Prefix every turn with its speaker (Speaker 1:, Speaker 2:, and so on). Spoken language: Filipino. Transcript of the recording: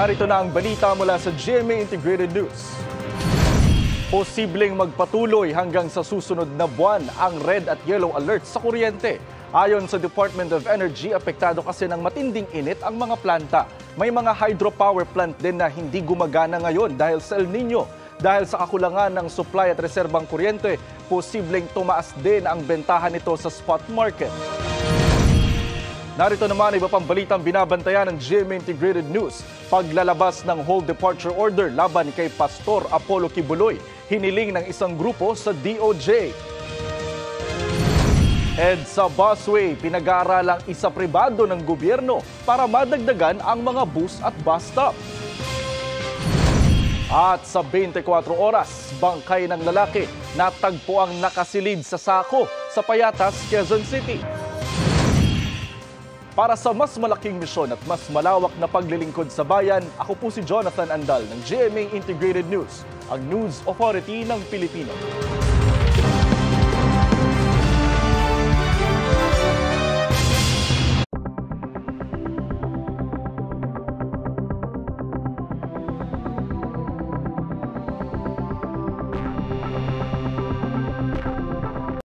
Speaker 1: Narito na ang balita mula sa GMA Integrated News. Posibleng magpatuloy hanggang sa susunod na buwan ang red at yellow alert sa kuryente. Ayon sa Department of Energy, apektado kasi ng matinding init ang mga planta. May mga hydropower plant din na hindi gumagana ngayon dahil sa El Nino. Dahil sa kakulangan ng supply at reserbang kuryente, posibleng tumaas din ang bentahan nito sa spot market. Narito naman iba pang balitang binabantayan ng GMA Integrated News. Paglalabas ng hold departure order laban kay Pastor Apollo Kibuloy, hiniling ng isang grupo sa DOJ. EDSA busway, pinag-aaralang isa pribado ng gobyerno para madagdagan ang mga bus at bus stop. At sa 24 oras, bangkay ng lalaki natagpo ang nakasilid sa sako sa Payatas, Quezon City. Para sa mas malaking misyon at mas malawak na paglilingkod sa bayan, ako po si Jonathan Andal ng GMA Integrated News, ang News Authority ng Pilipino.